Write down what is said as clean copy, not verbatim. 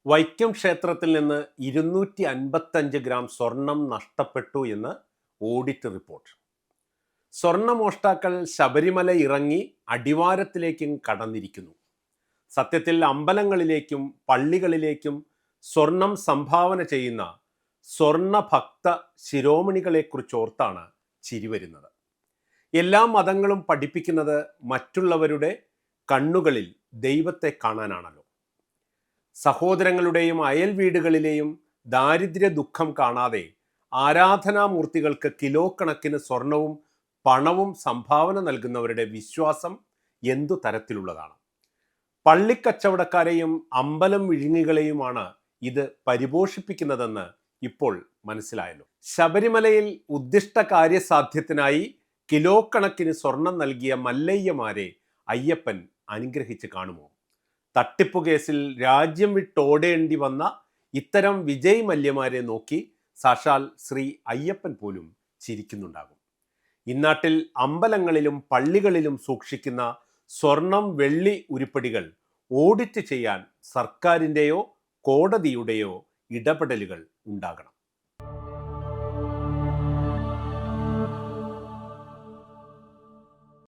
വൈക്കം ക്ഷേത്രത്തിൽ നിന്ന് 255 ഗ്രാം സ്വർണം നഷ്ടപ്പെട്ടു എന്ന് ഓഡിറ്റ് റിപ്പോർട്ട്. സ്വർണമോഷ്ടാക്കൾ ശബരിമല ഇറങ്ങി അടിവാരത്തിലേക്കും കടന്നിരിക്കുന്നു. സത്യത്തിൽ അമ്പലങ്ങളിലേക്കും പള്ളികളിലേക്കും സ്വർണം സംഭാവന ചെയ്യുന്ന സ്വർണഭക്ത ശിരോമണികളെക്കുറിച്ചോർത്താണ് ചിരി വരുന്നത്. എല്ലാ മതങ്ങളും പഠിപ്പിക്കുന്നത് മറ്റുള്ളവരുടെ കണ്ണുകളിൽ ദൈവത്തെ കാണാനാണല്ലോ. സഹോദരങ്ങളുടെയും അയൽ വീടുകളിലെയും ദാരിദ്ര്യ ദുഃഖം കാണാതെ ആരാധനാമൂർത്തികൾക്ക് കിലോ കണക്കിന് സ്വർണവും പണവും സംഭാവന നൽകുന്നവരുടെ വിശ്വാസം എന്തു തരത്തിലുള്ളതാണ്? പള്ളിക്കച്ചവടക്കാരെയും അമ്പലം വിഴുങ്ങികളെയുമാണ് ഇത് പരിപോഷിപ്പിക്കുന്നതെന്ന് ഇപ്പോൾ മനസ്സിലായല്ലോ. ശബരിമലയിൽ ഉദ്ദിഷ്ട കാര്യസാധ്യത്തിനായി കിലോ കണക്കിന് സ്വർണം നൽകിയ മല്ലയ്യമാരെ അയ്യപ്പൻ അനുഗ്രഹിച്ച് കാണുമോ? തട്ടിപ്പു കേസിൽ രാജ്യം വിട്ടോടേണ്ടി വന്ന ഇത്തരം വിജയ് മല്യമാരെ നോക്കി സാക്ഷാൽ ശ്രീ അയ്യപ്പൻ പോലും ചിരിക്കുന്നുണ്ടാകും. ഇന്നാട്ടിൽ അമ്പലങ്ങളിലും പള്ളികളിലും സൂക്ഷിക്കുന്ന സ്വർണം വെള്ളി ഉരുപ്പടികൾ ഓഡിറ്റ് ചെയ്യാൻ സർക്കാരിൻ്റെയോ കോടതിയുടെയോ ഇടപെടലുകൾ ഉണ്ടാകണം.